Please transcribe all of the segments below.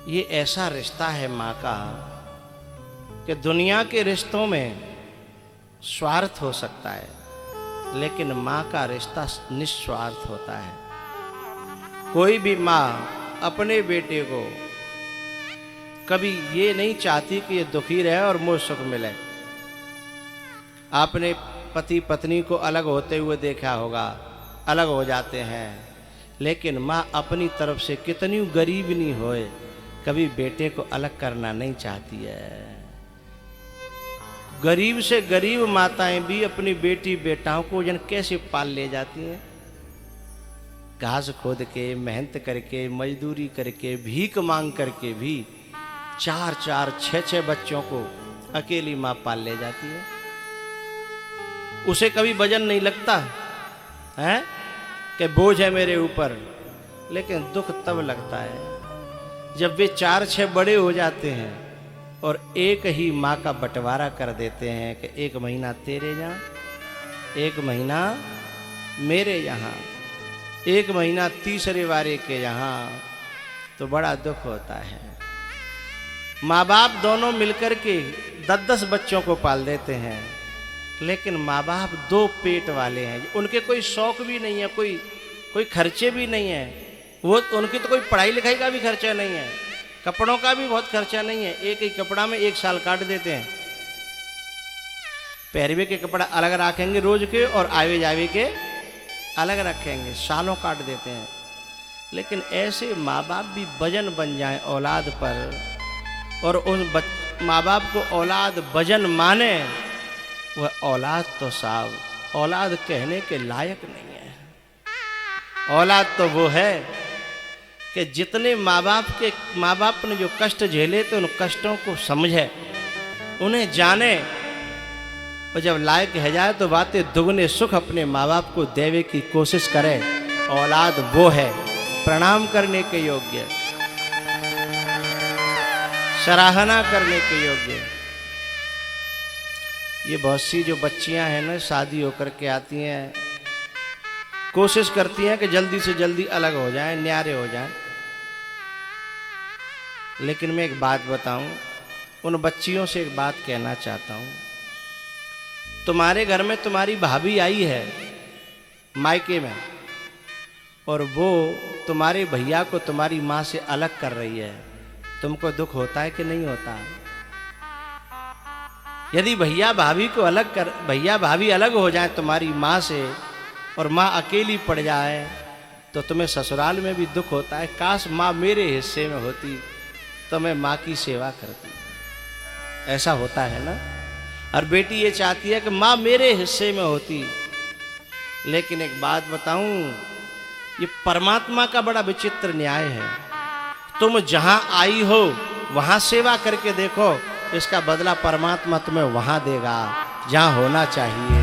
ये ऐसा रिश्ता है माँ का कि दुनिया के रिश्तों में स्वार्थ हो सकता है, लेकिन माँ का रिश्ता निस्वार्थ होता है। कोई भी माँ अपने बेटे को कभी ये नहीं चाहती कि ये दुखी रहे और मुझे सुख मिले। आपने पति पत्नी को अलग होते हुए देखा होगा, अलग हो जाते हैं, लेकिन माँ अपनी तरफ से कितनी गरीब नहीं होए कभी बेटे को अलग करना नहीं चाहती है। गरीब से गरीब माताएं भी अपनी बेटी बेटाओं को जन कैसे पाल ले जाती हैं, घास खोद के, मेहनत करके, मजदूरी करके, भीख मांग करके भी 4-4, 6-6 बच्चों को अकेली माँ पाल ले जाती है। उसे कभी वजन नहीं लगता है कि बोझ है मेरे ऊपर, लेकिन दुख तब लगता है जब वे 4-6 बड़े हो जाते हैं और एक ही माँ का बंटवारा कर देते हैं कि 1 महीना तेरे यहाँ, 1 महीना मेरे यहाँ, 1 महीना तीसरे वारे के यहाँ, तो बड़ा दुख होता है। माँ बाप दोनों मिलकर के 10-10 बच्चों को पाल देते हैं, लेकिन माँ बाप 2 पेट वाले हैं, उनके कोई शौक भी नहीं है, कोई खर्चे भी नहीं है। वो उनकी तो कोई पढ़ाई लिखाई का भी खर्चा नहीं है, कपड़ों का भी बहुत खर्चा नहीं है। एक ही कपड़ा में 1 साल काट देते हैं। पहरवे के कपड़ा अलग रखेंगे रोज के और आवे जावे के अलग रखेंगे, सालों काट देते हैं। लेकिन ऐसे माँ बाप भी वजन बन जाए औलाद पर, और उन माँ बाप को औलाद वजन माने, वह औलाद तो साहब औलाद कहने के लायक नहीं है। औलाद तो वो है कि जितने माँ बाप ने जो कष्ट झेले थे उन कष्टों को समझे, उन्हें जाने, और जब लायक है जाए तो बातें दुगने सुख अपने माँ बाप को देवे की कोशिश करे। औलाद वो है प्रणाम करने के योग्य, सराहना करने के योग्य। ये बहुत सी जो बच्चियां हैं ना, शादी होकर के आती हैं, कोशिश करती हैं कि जल्दी से जल्दी अलग हो जाएं, न्यारे हो जाएं। लेकिन मैं एक बात बताऊं, उन बच्चियों से एक बात कहना चाहता हूं। तुम्हारे घर में तुम्हारी भाभी आई है मायके में, और वो तुम्हारे भैया को तुम्हारी माँ से अलग कर रही है, तुमको दुख होता है कि नहीं होता? यदि भैया भाभी अलग हो जाए तुम्हारी माँ से और माँ अकेली पड़ जाए, तो तुम्हें ससुराल में भी दुख होता है। काश माँ मेरे हिस्से में होती तो मैं माँ की सेवा करती। ऐसा होता है ना। और बेटी ये चाहती है कि माँ मेरे हिस्से में होती। लेकिन एक बात बताऊं, ये परमात्मा का बड़ा विचित्र न्याय है। तुम जहां आई हो वहां सेवा करके देखो, इसका बदला परमात्मा तुम्हें वहां देगा जहां होना चाहिए।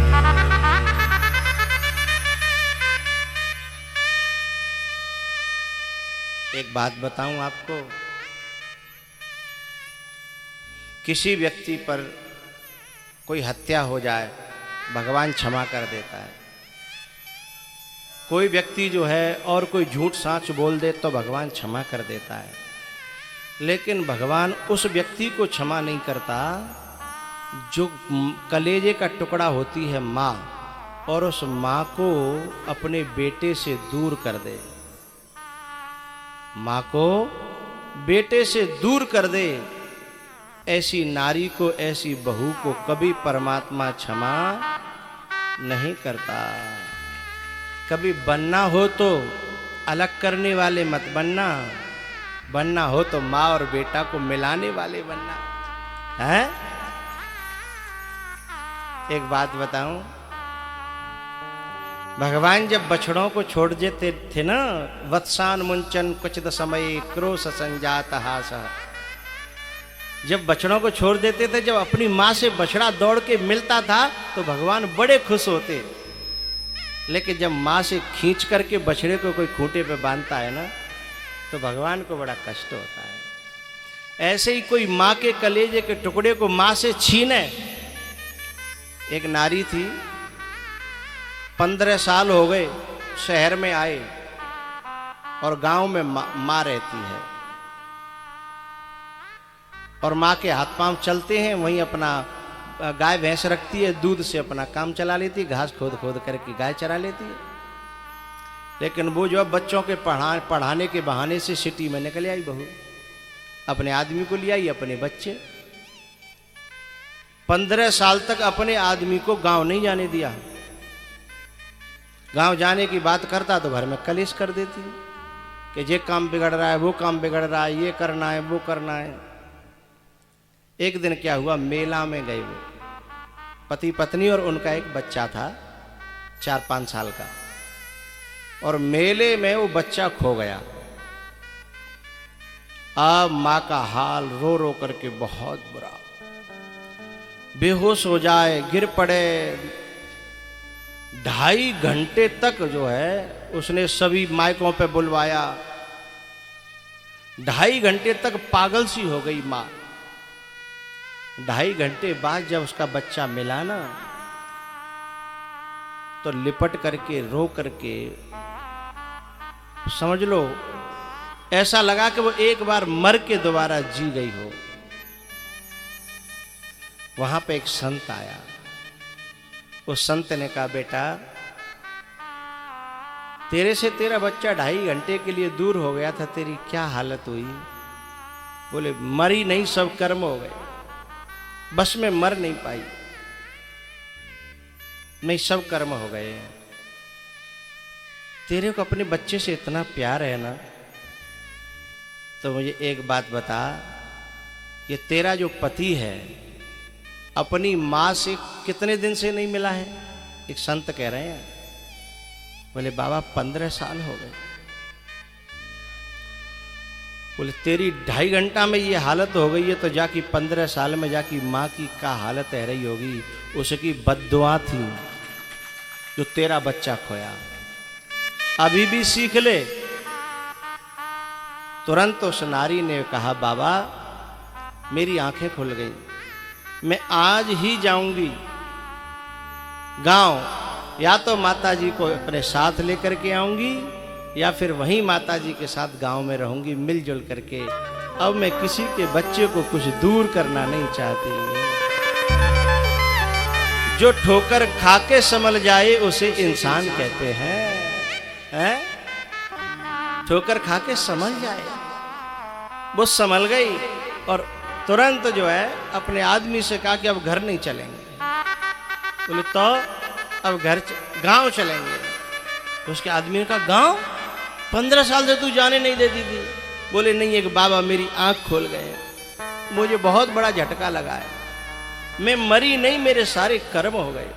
एक बात बताऊं आपको, किसी व्यक्ति पर कोई हत्या हो जाए, भगवान क्षमा कर देता है। कोई व्यक्ति जो है और कोई झूठ साच बोल दे तो भगवान क्षमा कर देता है। लेकिन भगवान उस व्यक्ति को क्षमा नहीं करता जो कलेजे का टुकड़ा होती है माँ, और उस माँ को अपने बेटे से दूर कर दे। माँ को बेटे से दूर कर दे, ऐसी नारी को, ऐसी बहू को कभी परमात्मा क्षमा नहीं करता। कभी बनना हो तो अलग करने वाले मत बनना हो तो माँ और बेटा को मिलाने वाले बनना है। एक बात बताऊं, भगवान जब बछड़ों को छोड़ देते थे ना, वत्सान मुंचन क्वचित समय क्रोश संजात हास, जब बछड़ों को छोड़ देते थे, जब अपनी माँ से बछड़ा दौड़ के मिलता था तो भगवान बड़े खुश होते। लेकिन जब माँ से खींच करके बछड़े को कोई खूंटे पे बांधता है ना, तो भगवान को बड़ा कष्ट होता है। ऐसे ही कोई माँ के कलेजे के टुकड़े को माँ से छीने। एक नारी थी, 15 साल हो गए, शहर में आए और गांव में माँ रहती है। और माँ के हाथ पांव चलते हैं, वहीं अपना गाय भैंस रखती है, दूध से अपना काम चला लेती है, घास खोद खोद करके गाय चरा लेती है। लेकिन वो जो बच्चों के पढ़ाने के बहाने से सिटी में निकल आई बहू, अपने आदमी को ले आई, अपने बच्चे। 15 साल तक अपने आदमी को गांव नहीं जाने दिया। गांव जाने की बात करता तो घर में कलेश कर देती कि ये काम बिगड़ रहा है, वो काम बिगड़ रहा है, ये करना है, वो करना है। एक दिन क्या हुआ, मेला में गए वो पति पत्नी और उनका एक बच्चा था 4-5 साल का, और मेले में वो बच्चा खो गया। अब माँ का हाल रो रो करके बहुत बुरा, बेहोश हो जाए, गिर पड़े। 2.5 घंटे तक जो है उसने सभी मायकों पे बुलवाया। 2.5 घंटे तक पागल सी हो गई माँ। 2.5 घंटे बाद जब उसका बच्चा मिला ना, तो लिपट करके रो करके, समझ लो ऐसा लगा कि वो एक बार मर के दोबारा जी गई हो। वहां पे एक संत आया। उस संत ने कहा, बेटा तेरे से तेरा बच्चा 2.5 घंटे के लिए दूर हो गया था, तेरी क्या हालत हुई? बोले, मरी नहीं, सब कर्म हो गए, बस में मर नहीं पाई, नहीं सब कर्म हो गए। तेरे को अपने बच्चे से इतना प्यार है ना, तो मुझे एक बात बता कि तेरा जो पति है अपनी माँ से कितने दिन से नहीं मिला है? एक संत कह रहे हैं। बोले, बाबा 15 साल हो गए। बोले, तेरी 2.5 घंटा में ये हालत हो गई है, तो जाकी 15 साल में जाकी माँ की क्या हालत रह रही होगी। उसकी बद्दुआ थी जो तेरा बच्चा खोया। अभी भी सीख ले। तुरंत उस नारी ने कहा, बाबा मेरी आंखें खुल गई, मैं आज ही जाऊंगी गांव, या तो माताजी को अपने साथ लेकर के आऊंगी या फिर वहीं माताजी के साथ गांव में रहूंगी मिलजुल करके। अब मैं किसी के बच्चे को कुछ दूर करना नहीं चाहती। जो ठोकर खा के संभल जाए उसे इंसान कहते हैं? ठोकर खा के संभल जाए, वो संभल गई और तुरंत जो है अपने आदमी से कहा कि अब घर नहीं चलेंगे। बोले, तो अब गांव चलेंगे। तो उसके आदमी ने कहा, गांव? 15 साल से तू जाने नहीं देती थी। बोले, नहीं, एक बाबा मेरी आंख खोल गए, मुझे बहुत बड़ा झटका लगा है, मैं मरी नहीं, मेरे सारे कर्म हो गए।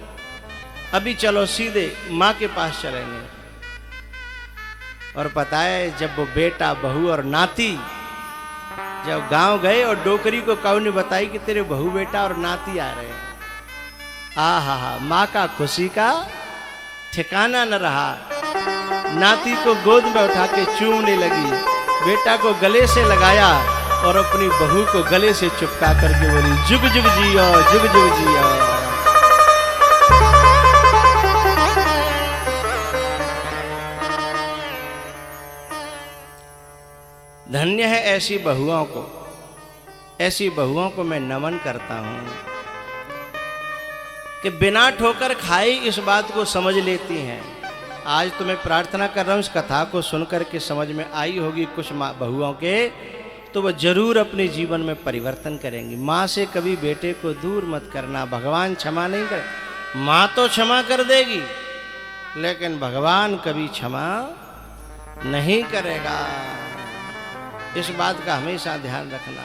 अभी चलो सीधे माँ के पास चलेंगे। और पता है, जब वो बेटा बहू और नाती जब गांव गए और डोकरी को कऊ ने बताई कि तेरे बहू बेटा और नाती आ रहे हैं, हा, माँ का खुशी का ठिकाना न रहा। नाती को गोद में उठा के चूमने लगी, बेटा को गले से लगाया और अपनी बहू को गले से चिपका करके बोली, जुग जुग जियो, जुग जुग जियो। धन्य है ऐसी बहुओं को, ऐसी बहुओं को मैं नमन करता हूं कि बिना ठोकर खाए इस बात को समझ लेती हैं। आज तो मैं प्रार्थना कर रहा हूं, इस कथा को सुनकर के समझ में आई होगी कुछ बहुओं के, तो वह जरूर अपने जीवन में परिवर्तन करेंगी। माँ से कभी बेटे को दूर मत करना, भगवान क्षमा नहीं करे। माँ तो क्षमा कर देगी, लेकिन भगवान कभी क्षमा नहीं करेगा। इस बात का हमेशा ध्यान रखना।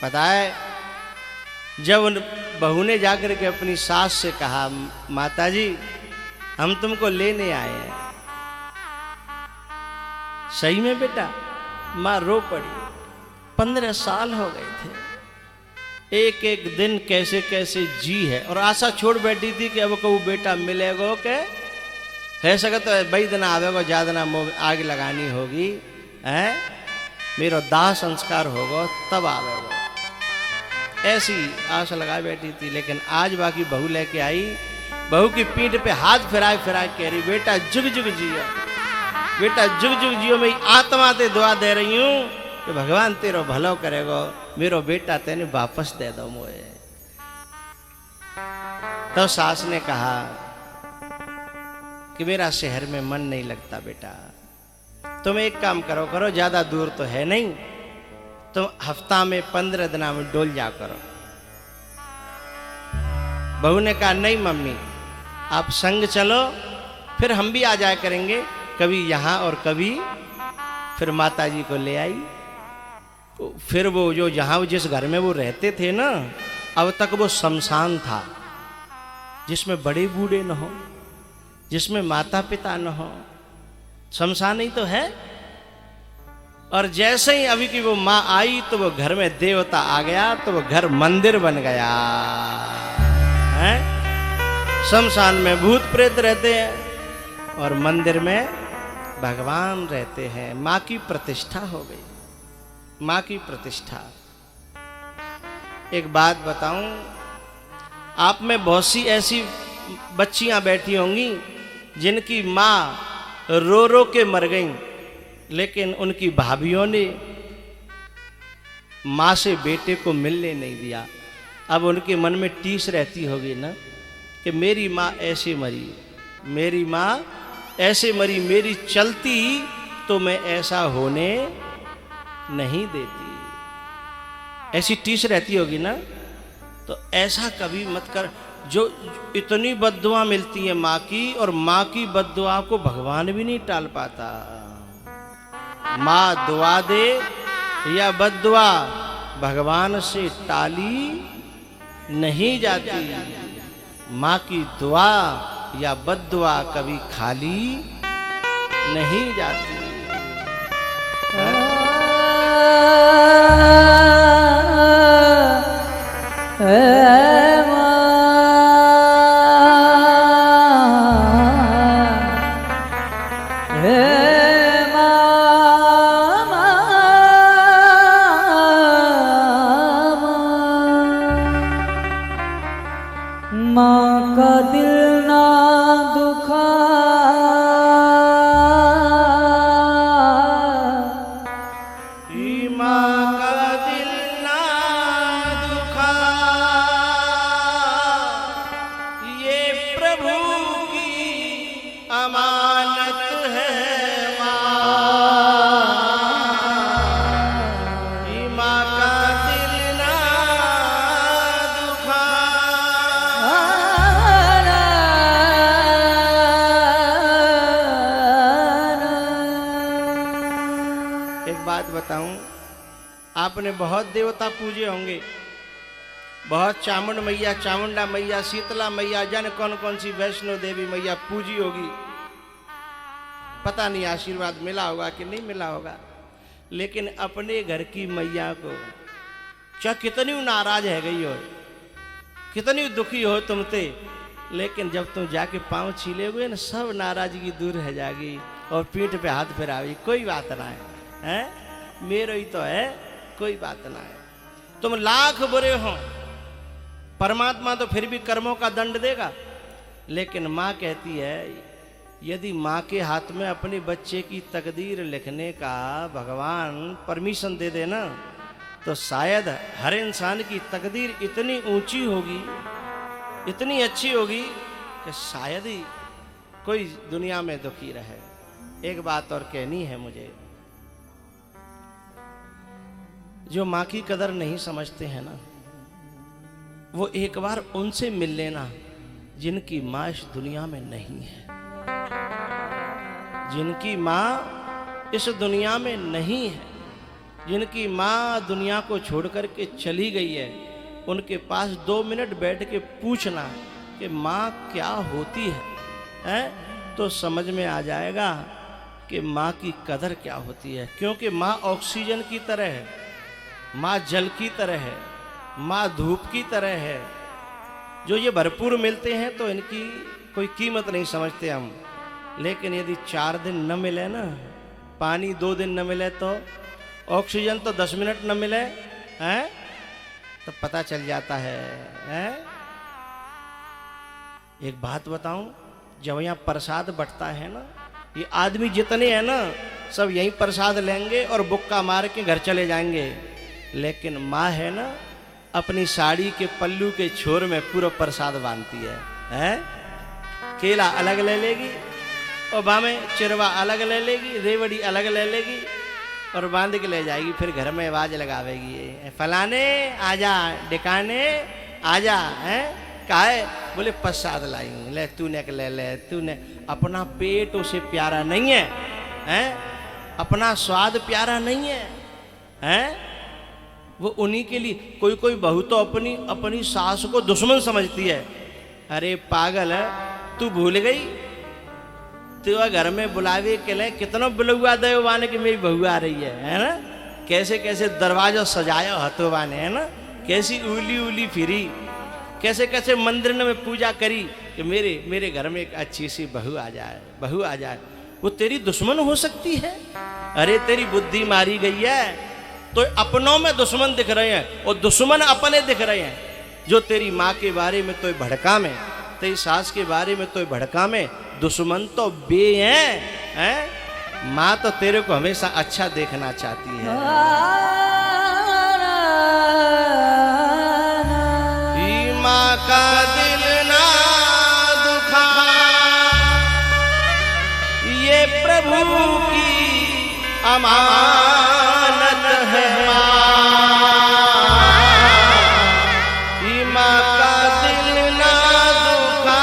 पता है, जब उन बहू ने जाकर के अपनी सास से कहा, माताजी हम तुमको लेने आए हैं। सही में बेटा? माँ रो पड़ी। 15 साल हो गए थे, एक एक दिन कैसे कैसे जी है, और आशा छोड़ बैठी थी कि अब को बेटा मिलेगा के है सके तो भाई दिन आवेगा, ज्यादा ना आग लगानी होगी, है मेरा दाह संस्कार होगा तब आवेगा। ऐसी आशा लगा बैठी थी। लेकिन आज बाकी बहू लेके आई, बहू की पीठ पे हाथ फिराए फिराए कह रही, बेटा जुग जुग जियो, बेटा जुग जुग जियो, मैं आत्मा से दुआ दे रही हूं कि भगवान तेरो भलो करेगो, मेरो बेटा तेने वापस दे दो मोए। तो सास ने कहा कि मेरा शहर में मन नहीं लगता बेटा, तुम एक काम करो, ज्यादा दूर तो है नहीं, तुम हफ्ता में 15 दिना में डोल जा करो। बहू ने कहा नहीं मम्मी, आप संग चलो, फिर हम भी आ जाया करेंगे, कभी यहाँ और कभी। फिर माता जी को ले आई। फिर वो जो जहाँ जिस घर में वो रहते थे ना, अब तक वो शमशान था, जिसमें बड़े बूढ़े न हो, जिसमें माता पिता न हो, शमशान ही तो है। और जैसे ही अभी की वो माँ आई तो वो घर में देवता आ गया, तो वो घर मंदिर बन गया है। शमशान में भूत प्रेत रहते हैं और मंदिर में भगवान रहते हैं। माँ की प्रतिष्ठा हो गई, माँ की प्रतिष्ठा। एक बात बताऊं, आप में बहुत सी ऐसी बच्चियां बैठी होंगी जिनकी माँ रो रो के मर गईं, लेकिन उनकी भाभियों ने माँ से बेटे को मिलने नहीं दिया। अब उनके मन में टीस रहती होगी ना कि मेरी माँ ऐसे मरी, मेरी माँ ऐसे मरी, मेरी चलती तो मैं ऐसा होने नहीं देती। ऐसी टीस रहती होगी ना। तो ऐसा कभी मत कर। जो इतनी बद्दुआ मिलती है माँ की, और माँ की बद्दुआ को भगवान भी नहीं टाल पाता। माँ दुआ दे या बद्दुआ भगवान से टाली नहीं जाती। माँ की दुआ या बद्दुआ कभी खाली नहीं जाती। माँ का दिल ना दुखा, माँ का दिल ना दुखा, ये प्रभु की अमानत है माँ। माँ का दिल ना दुखा। एक बात बताऊं, आपने बहुत देवता पूजे होंगे, बहुत चामुंड मैया, चामुंडा मैया, शीतला मैया, जन कौन कौन सी वैष्णो देवी मैया पूजी होगी। पता नहीं आशीर्वाद मिला होगा कि नहीं मिला होगा। लेकिन अपने घर की मैया को चाहे कितनी नाराज है गई हो, कितनी दुखी हो तुमसे, लेकिन जब तुम जाके पाँव छीलेगे ना, सब नाराजगी दूर है जाएगी और पीठ पे हाथ फिरावी, कोई बात ना है, मेरो ही तो है, कोई बात ना है। तुम लाख बुरे हो, परमात्मा तो फिर भी कर्मों का दंड देगा। लेकिन माँ कहती है, यदि माँ के हाथ में अपने बच्चे की तकदीर लिखने का भगवान परमिशन दे देना, तो शायद हर इंसान की तकदीर इतनी ऊंची होगी, इतनी अच्छी होगी कि शायद ही कोई दुनिया में दुखी रहे। एक बात और कहनी है मुझे, जो माँ की कदर नहीं समझते हैं ना, वो एक बार उनसे मिल लेना जिनकी माँ इस दुनिया में नहीं है। जिनकी माँ इस दुनिया में नहीं है, जिनकी माँ दुनिया को छोड़ करके चली गई है, उनके पास 2 मिनट बैठ के पूछना कि माँ क्या होती है, तो समझ में आ जाएगा कि माँ की कदर क्या होती है। क्योंकि माँ ऑक्सीजन की तरह है, माँ जल की तरह है, माँ धूप की तरह है। जो ये भरपूर मिलते हैं तो इनकी कोई कीमत नहीं समझते हम। लेकिन यदि 4 दिन न मिले ना, पानी 2 दिन न मिले, तो ऑक्सीजन तो 10 मिनट न मिले, हैं, तो पता चल जाता है, हैं? एक बात बताऊं, जब यहाँ प्रसाद बंटता है ना, ये आदमी जितने हैं ना, सब यहीं प्रसाद लेंगे और बुक्का मार के घर चले जाएंगे। लेकिन माँ है ना, अपनी साड़ी के पल्लू के छोर में पूरा प्रसाद बांधती है? केला अलग ले लेगी और बामें चिरवा अलग ले लेगी, रेवड़ी अलग ले लेगी और बांध के ले जाएगी। फिर घर में आवाज लगावेगी, फलाने आजा, डिकाने आजा। हैं काहे? बोले प्रसाद लाई हूँ, ले तूने ले ले। तूने अपना पेट उसे प्यारा नहीं है, हैं? अपना स्वाद प्यारा नहीं है, हैं? वो उन्हीं के लिए। कोई कोई बहू तो अपनी सास को दुश्मन समझती है। अरे पागल है, तू भूल गई? तो घर में बुलावे के लिए कितना बुलवा दे वाने की मेरी बहू आ रही है ना? कैसे कैसे दरवाजा सजाया हथों वाने, है ना? कैसी उली उली फिरी, कैसे कैसे मंदिर में पूजा करी कि मेरे घर में एक अच्छी सी बहू आ जाए, बहू आ जाए। वो तेरी दुश्मन हो सकती है? अरे तेरी बुद्धि मारी गई है। तो अपनों में दुश्मन दिख रहे हैं और दुश्मन अपने दिख रहे हैं। जो तेरी माँ के बारे में तो भड़का में, तेरी सास के बारे में तो भड़का में, दुश्मन तो बे हैं। माँ तो तेरे को हमेशा अच्छा देखना चाहती है। माँ का दिल ना दुखा, ये प्रभु की अमानत है। माँ का दिल ना दुखा,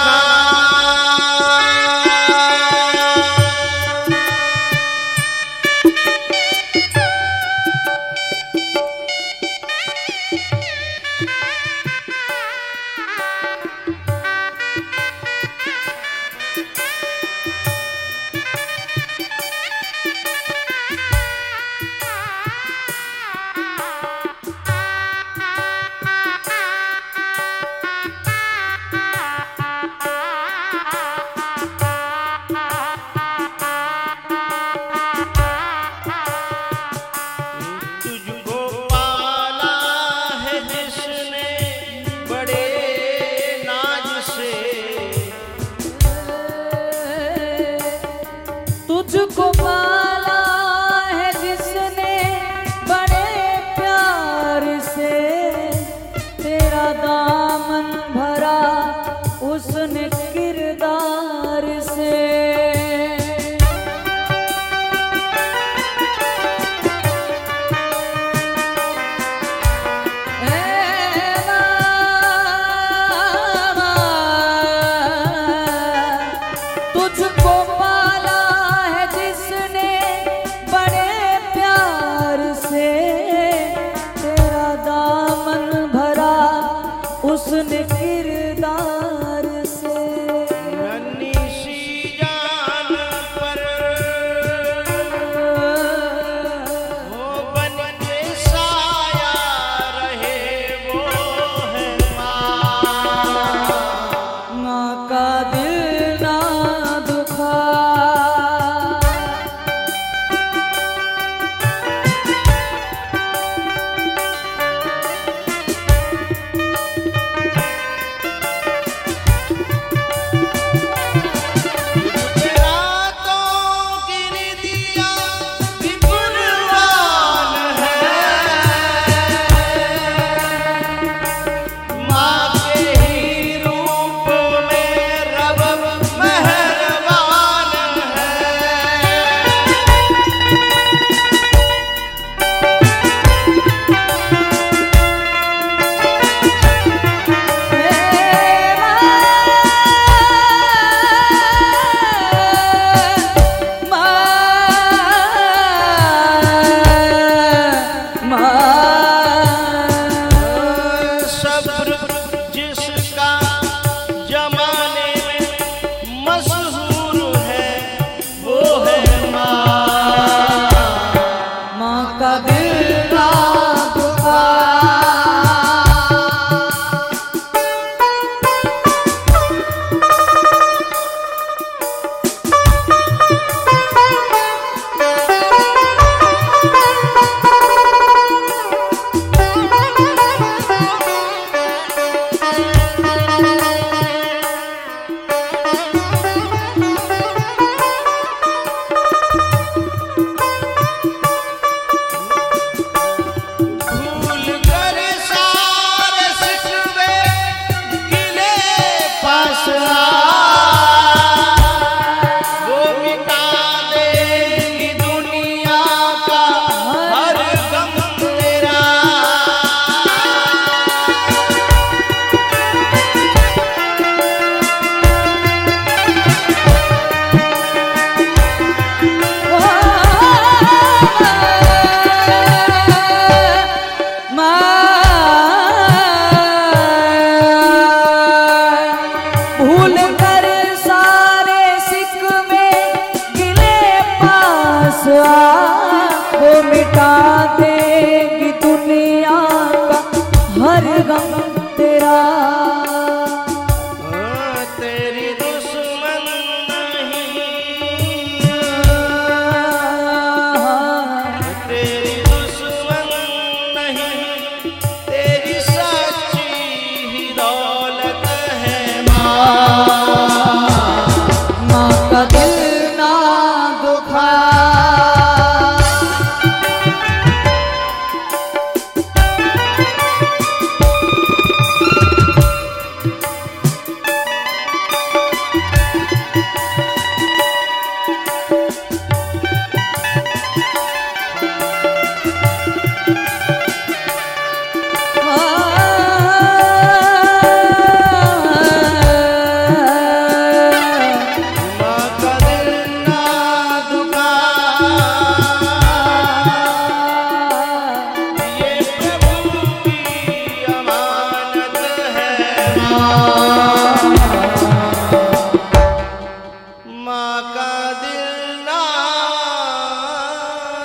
माँ का दिल ना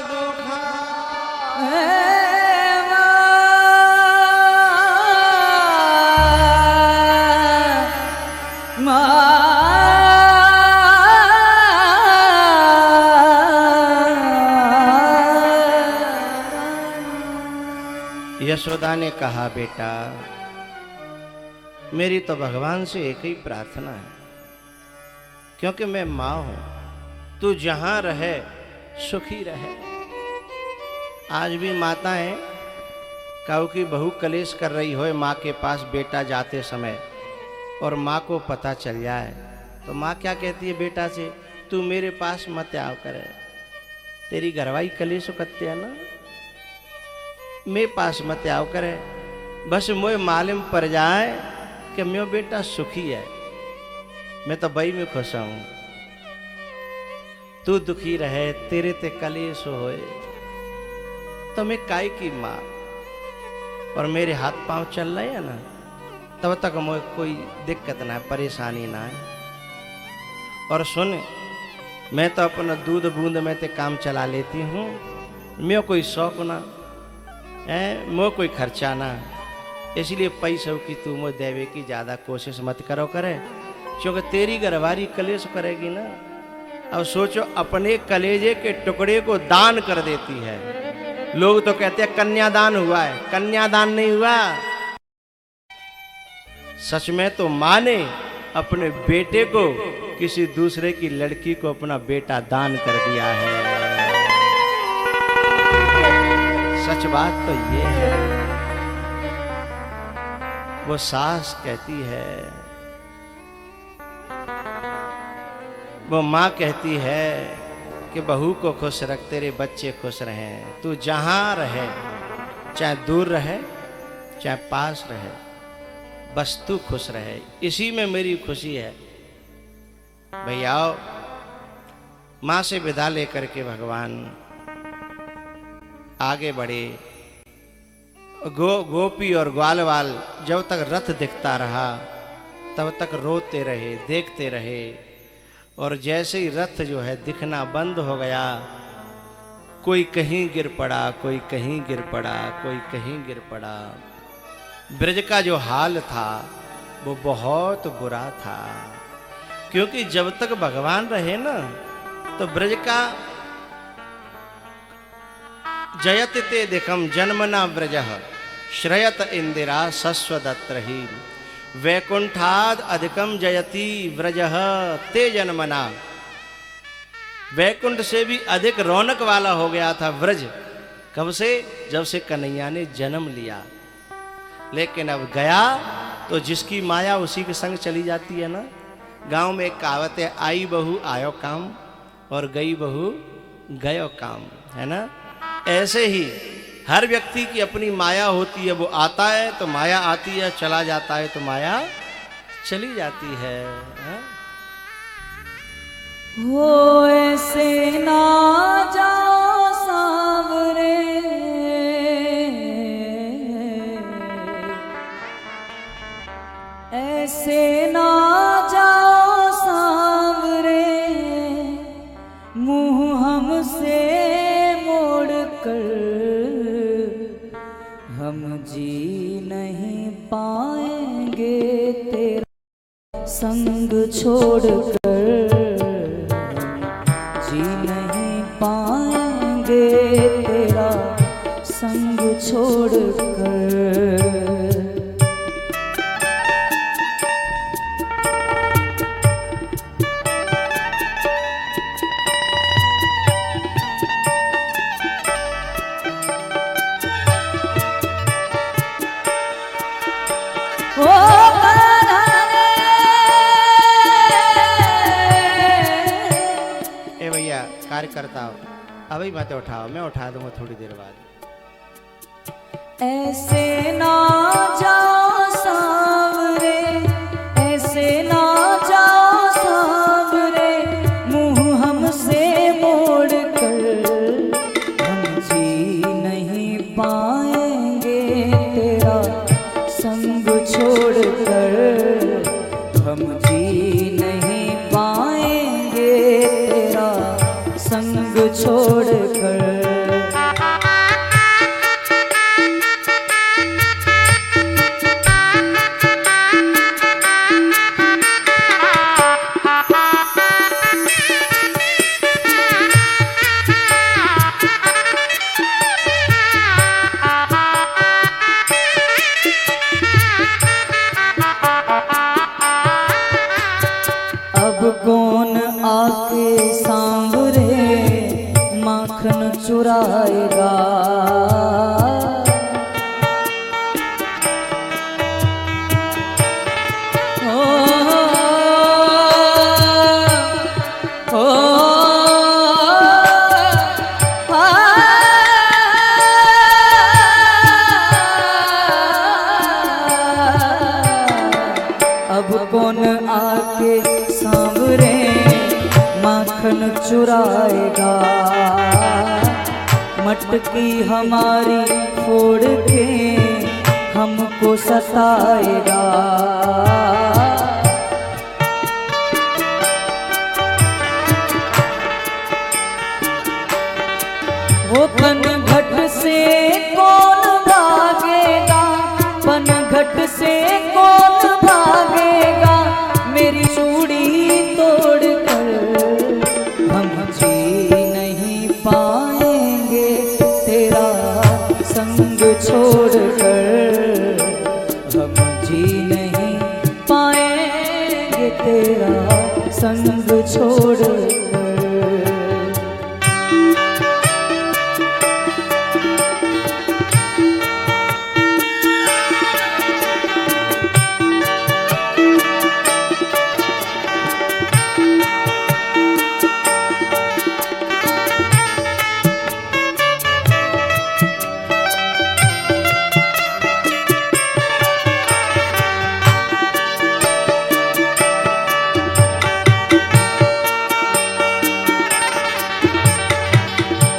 दुखा। यशोदा ने कहा, बेटा मेरी तो भगवान से एक ही प्रार्थना है, क्योंकि मैं माँ हूं, तू जहां रहे सुखी रहे। आज भी माताएं काऊ की बहू कलेश कर रही हो माँ के पास बेटा जाते समय, और माँ को पता चल जाए तो माँ क्या कहती है बेटा से, तू मेरे पास मत आओ करे, तेरी घरवाई कलेश करते है ना, मेरे पास मत आओ करे, बस मोए मालूम पड़ जाए कि मेरा बेटा सुखी है, मैं तो बई में खुश हूं, तू दुखी रहे, तेरे ते कलेश होए, तो मैं काय की माँ, और मेरे हाथ पांव चल रहे हैं ना, तब तक मुझे कोई दिक्कत ना है, परेशानी ना है। और सुन, मैं तो अपना दूध बूंद में ते काम चला लेती हूँ, मैं कोई शौक ना है, मोह कोई खर्चा ना, इसलिए पैसों की तू मुझे देवे की ज़्यादा कोशिश मत करो करे, क्योंकि तेरी घरवारी कलेश करेगी ना। अब सोचो, अपने कलेजे के टुकड़े को दान कर देती है, लोग तो कहते हैं कन्यादान हुआ है, कन्यादान नहीं हुआ, सच में तो माँ ने अपने बेटे को किसी दूसरे की लड़की को अपना बेटा दान कर दिया है। सच बात तो ये है। वो सास कहती है, वो माँ कहती है कि बहू को खुश रख, तेरे बच्चे खुश रहें, तू जहां रहे, चाहे दूर रहे चाहे पास रहे, बस तू खुश रहे, इसी में मेरी खुशी है। भैया माँ से विदा लेकर के भगवान आगे बढ़े। गोपी और ग्वालवाल जब तक रथ दिखता रहा तब तक रोते रहे, देखते रहे, और जैसे ही रथ जो है दिखना बंद हो गया, कोई कहीं गिर पड़ा, कोई कहीं गिर पड़ा, कोई कहीं गिर पड़ा। ब्रज का जो हाल था वो बहुत बुरा था, क्योंकि जब तक भगवान रहे ना तो ब्रज का जयत ते दिखम जन्मना ब्रजः श्रयत इंदिरा सस्वदत्रहि वैकुंठाद अधिकम जयति व्रजः ते जन्मना। वैकुंठ से भी अधिक रौनक वाला हो गया था व्रज, कब से? जब से कन्हैया ने जन्म लिया। लेकिन अब गया तो जिसकी माया उसी के संग चली जाती है ना। गांव में एक कहावत है, आई बहू आयो काम और गई बहू गयो काम, है ना। ऐसे ही हर व्यक्ति की अपनी माया होती है, वो आता है तो माया आती है, चला जाता है तो माया चली जाती है। हो ऐसे ना जाओ सांवरे, ऐसे ना जाओ सांवरे, मुंह हमसे मोड़ कर हम जी नहीं पाएंगे तेरा संग छोड़कर, जी नहीं पाएंगे तेरा संग छोड़कर। करता हो अभी मत उठाओ, मैं उठा दूंगा थोड़ी देर बाद। ऐसे ना जाओ सांवरे, ऐसे ना जाओ सांवरे, मुंह हमसे मोड़ कर हम जी नहीं पाएंगे तेरा संग छोड़ कर। चुराएगा, मटकी हमारी फोड़ के हमको सताएगा। वो पनघट से कौन भागेगा, पनघट से कौन भागेगा, मेरी चूड़ी तोड़ कर हम जी नहीं पाएंगे तेरा संग छोड़ कर, हम जी नहीं पाएंगे तेरा संग छोड़ कर।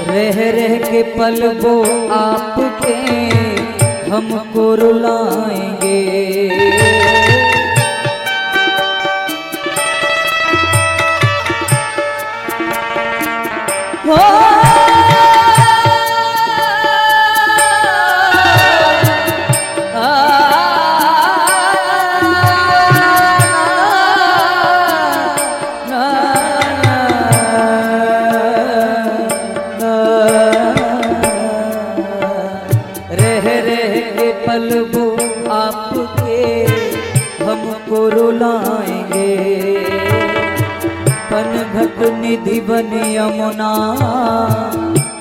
रह रह के पल वो आपके हमको रुलाएंगे, हो पल वो आपके हमको रुलाएंगे, पनघट निधि बन यमुना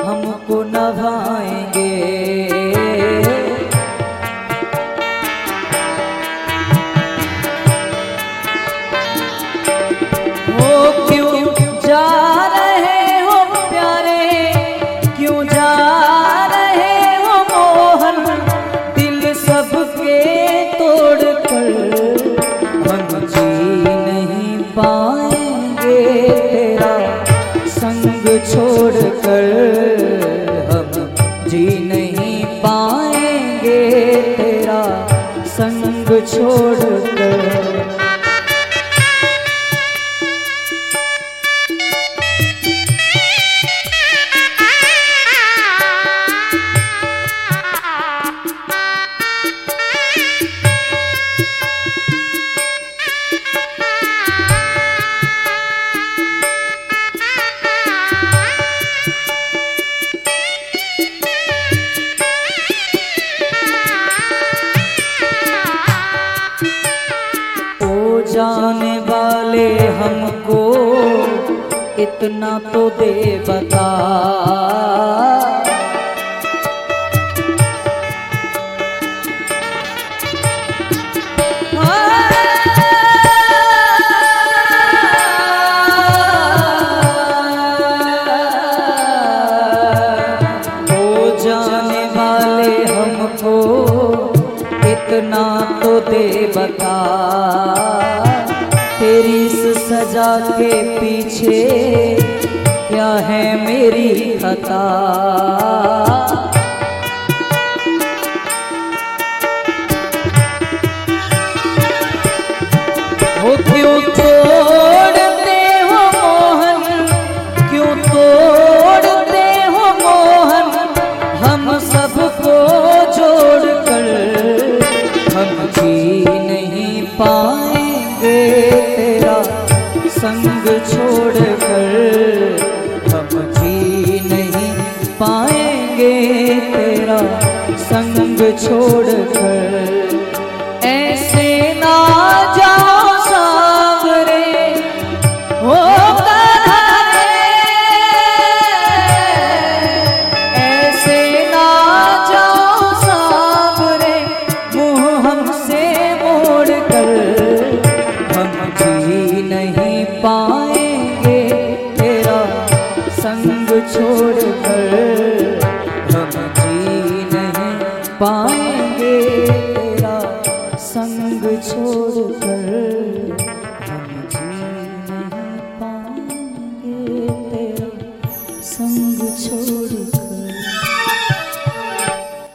हमको नभाएंगे। वो क्यों जा रहे हो प्यारे, क्यों जा रहे हो मोहन, सबके तोड़ कर हम जी नहीं पाएंगे तेरा संग छोड़ कर, हम जी नहीं पाएंगे तेरा संग छोड़ कर। जाने वाले हमको इतना तो दे बता, ओ जाने वाले हमको इतना तो दे बता, तेरी इस सजा के पीछे क्या है मेरी खता। वो क्यों तोड़ते हो मोहन, क्यों तोड़ते हो मोहन, हम सबको जोड़ कर हम जी नहीं पाएंगे तेरा संग छोड़ कर, हम जी नहीं पाएंगे तेरा संग छोड़ कर। ऐसे ना जाओ सावरे हो ऐसे ना जाओ सावरे, मुँह हमसे मोड़ कर हम जी नहीं पाएंगे तेरा संग छोड़ कर, हम जी नहीं पाएंगे तेरा संग छोड़ कर।